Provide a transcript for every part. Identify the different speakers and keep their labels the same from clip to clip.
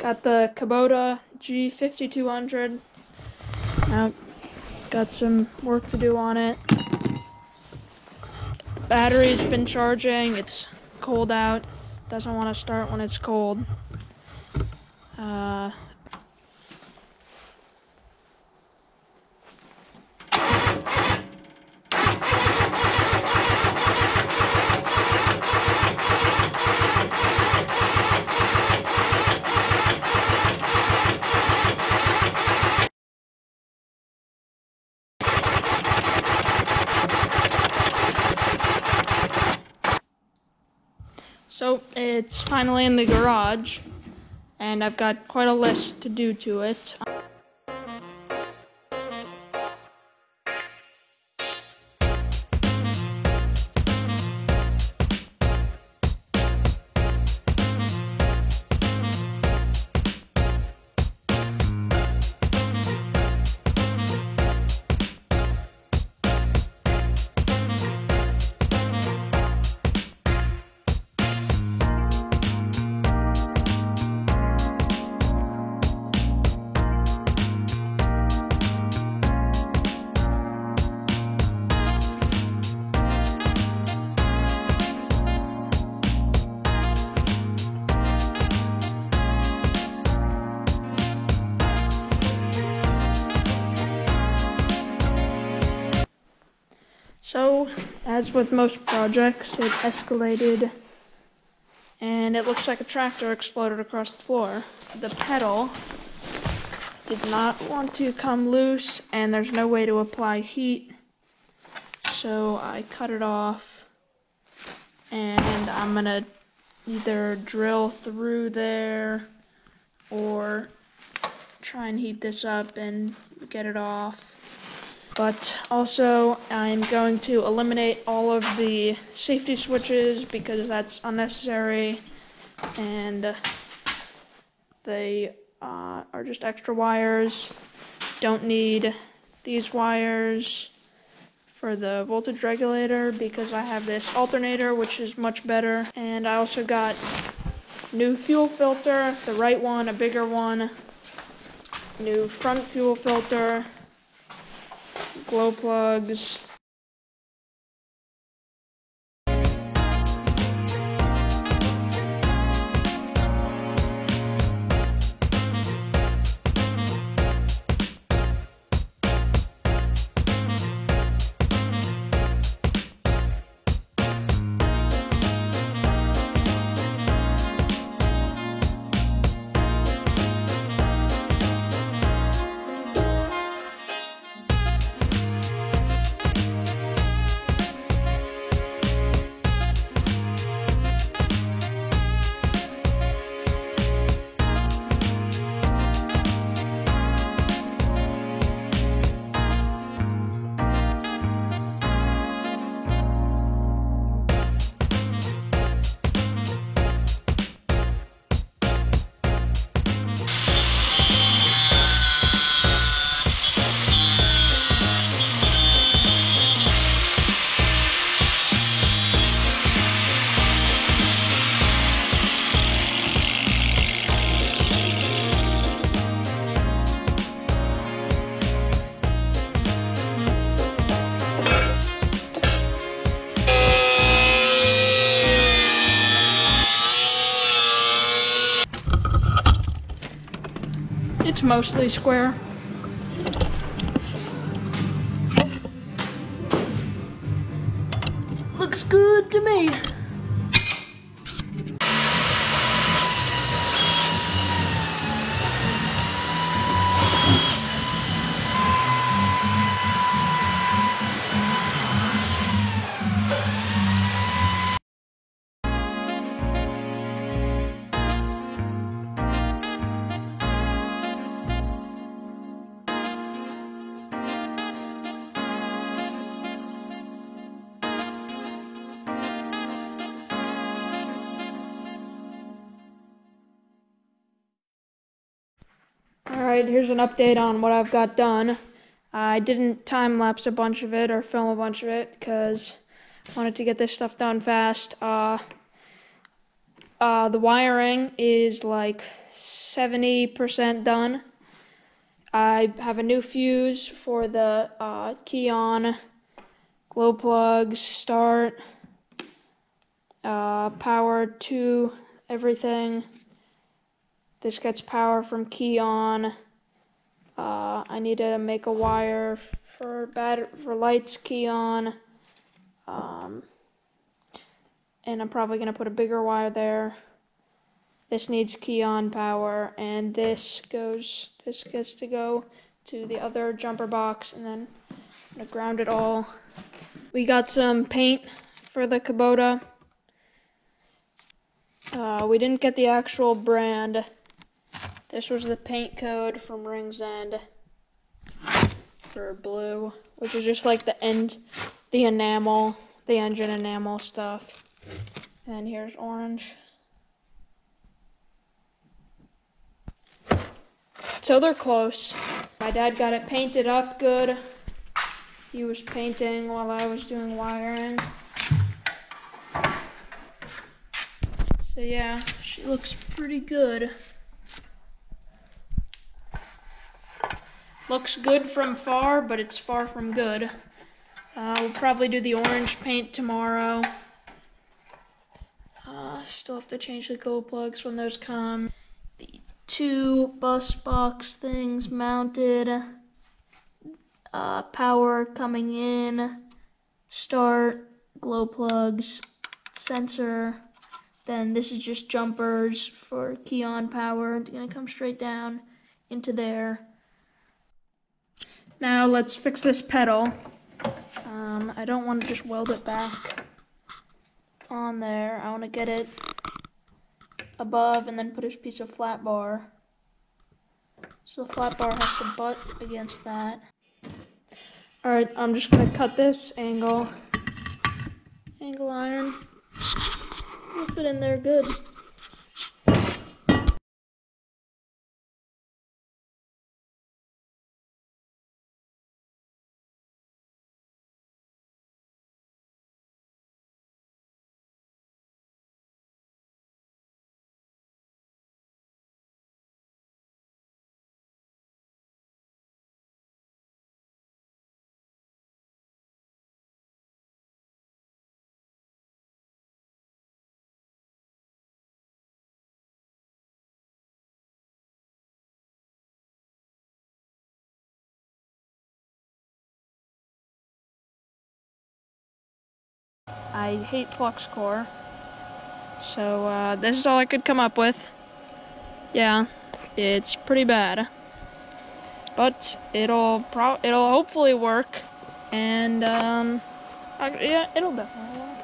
Speaker 1: Got the Kubota G5200. Now, got some work to do on it. The battery's been charging. It's cold out. Doesn't want to start when it's cold. So it's finally in the garage, and I've got quite a list to do to it. So, as with most projects, it escalated, and it looks like a tractor exploded across the floor. The pedal did not want to come loose, and there's no way to apply heat, so I cut it off, and I'm gonna either drill through there or try and heat this up and get it off. But also, I'm going to eliminate all of the safety switches because that's unnecessary, and they are just extra wires. Don't need these wires for the voltage regulator because I have this alternator, which is much better. And I also got new fuel filter, the right one, a bigger one, new front fuel filter, glow plugs. It's mostly square. Looks good to me. Alright, here's an update on what I've got done. I didn't time-lapse a bunch of it or film a bunch of it because I wanted to get this stuff done fast. The wiring is like 70% done. I have a new fuse for the key on, glow plugs, start, power to everything. This gets power from key on. I need to make a wire for lights, key on. And I'm probably gonna put a bigger wire there. This needs key on power, and this gets to go to the other jumper box, and then I'm gonna ground it all. We got some paint for the Kubota. We didn't get the actual brand. This was the paint code from Rings End for blue, which is just like the enamel, the engine enamel stuff. And here's orange. So they're close. My dad got it painted up good. He was painting while I was doing wiring. So yeah, she looks pretty good. Looks good from far, but it's far from good. We'll probably do the orange paint tomorrow. Still have to change the glow plugs when those come. The 2 bus box things mounted. Power coming in. Start, glow plugs, sensor. Then this is just jumpers for key on power. It's gonna come straight down into there. Now let's fix this pedal. I don't want to just weld it back on there. I want to get it above and then put a piece of flat bar. So the flat bar has to butt against that. Alright, I'm just going to cut this angle iron. It'll fit in there good. I hate flux core, so this is all I could come up with. Yeah, it's pretty bad, but it'll hopefully work, and yeah, it'll definitely work.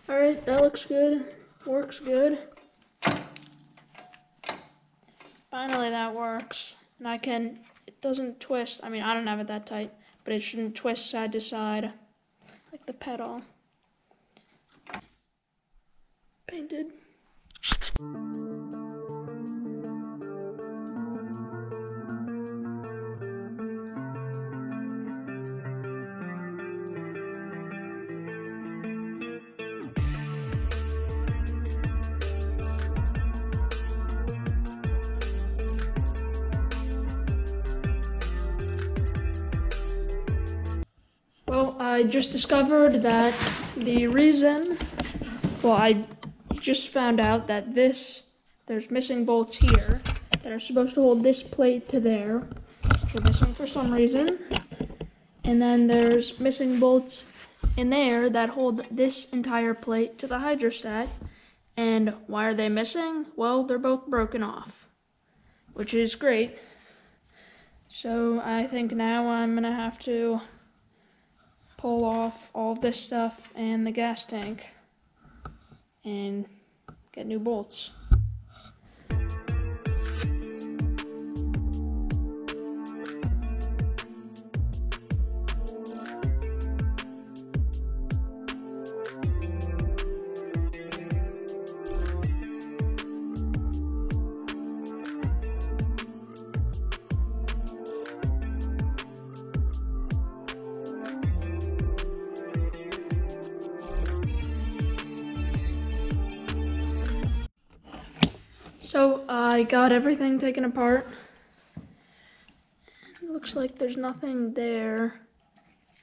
Speaker 1: All right, that looks good, works good. Finally, that works, and it doesn't twist. I mean, I don't have it that tight, but it shouldn't twist side to side like the pedal. Painted. Well, I just discovered that the reason, I just found out that there's missing bolts here that are supposed to hold this plate to there, which are missing for some reason. And then there's missing bolts in there that hold this entire plate to the hydrostat. And why are they missing? Well, they're both broken off, which is great. So I think now I'm gonna have to pull off all this stuff and the gas tank and get new bolts. So I got everything taken apart. It looks like there's nothing there.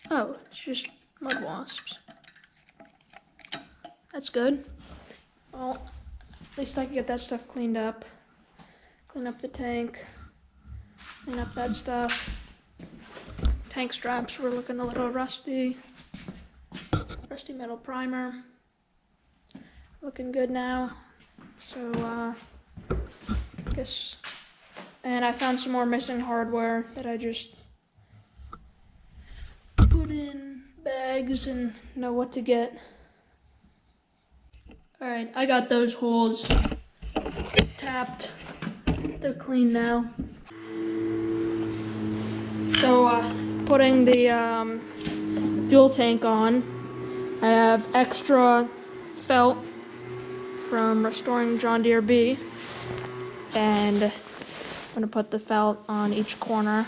Speaker 1: Oh, it's just mud wasps. That's good. Well, at least I can get that stuff cleaned up. Clean up the tank. Clean up that stuff. Tank straps were looking a little rusty. Rusty metal primer. Looking good now. So, I guess. And I found some more missing hardware that I just put in bags and know what to get. Alright, I got those holes tapped. They're clean now. So, putting the fuel tank on, I have extra felt from Restoring John Deere B, and I'm going to put the felt on each corner,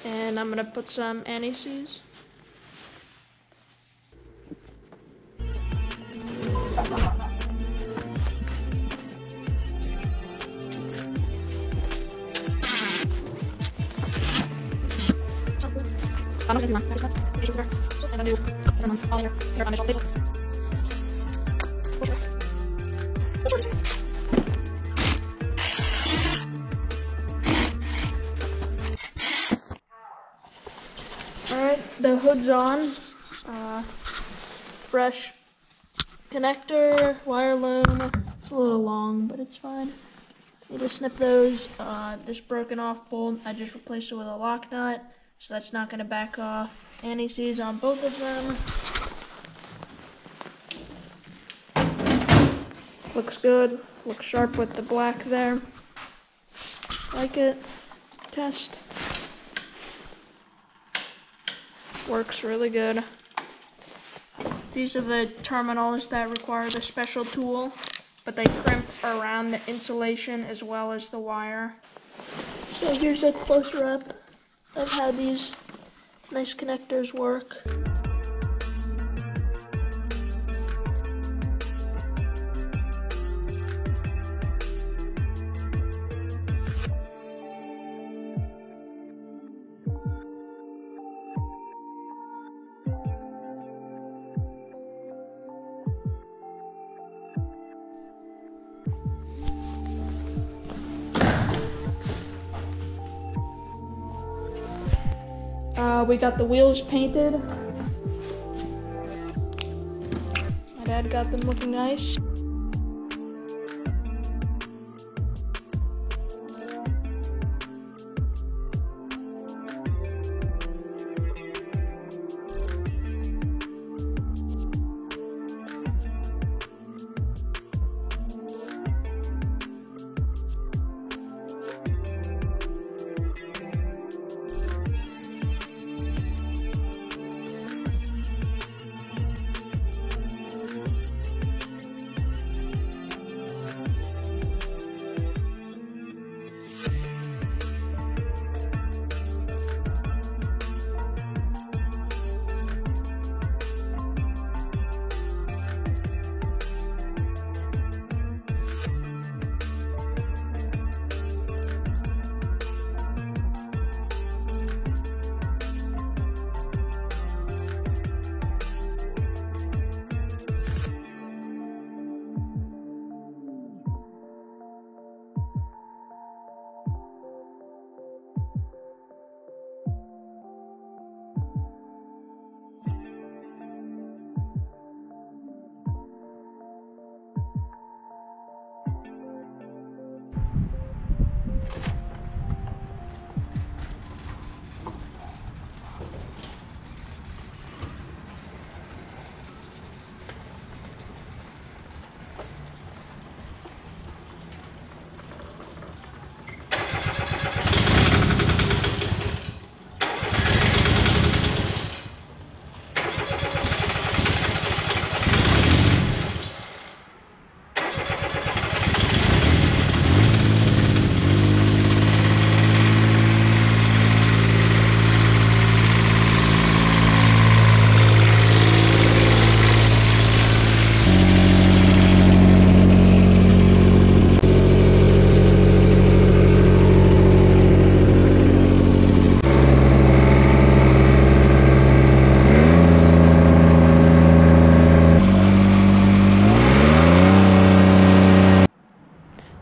Speaker 1: and I'm going to put some anti-seize. Alright, the hood's on. Fresh connector, wire loom. It's a little long, but it's fine. Need to snip those. This broken off bolt, I just replaced it with a lock nut, so that's not going to back off. Anti-seize on both of them. Looks good. Looks sharp with the black there. Like it. Test. Works really good. These are the terminals that require the special tool, but they crimp around the insulation as well as the wire. So here's a closer up of how these nice connectors work. We got the wheels painted. My dad got them looking nice.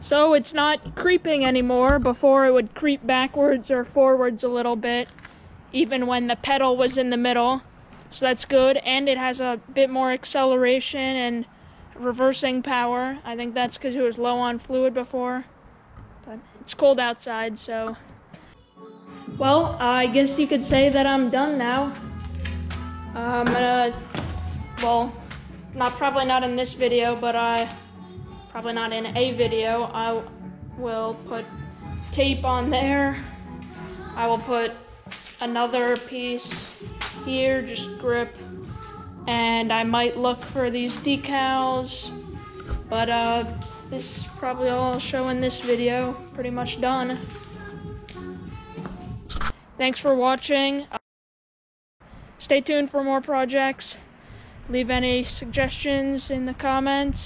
Speaker 1: So it's not creeping anymore. Before it would creep backwards or forwards a little bit, even when the pedal was in the middle. So that's good, and it has a bit more acceleration and reversing power. I think that's because it was low on fluid before. But it's cold outside, so... Well, I guess you could say that I'm done now. I'm gonna... Well, probably not in this video, but probably not in a video. I will put tape on there. I will put another piece here, just grip, and I might look for these decals, but this is probably all I'll show in this video. Pretty much done. Thanks for watching. Stay tuned for more projects. Leave any suggestions in the comments.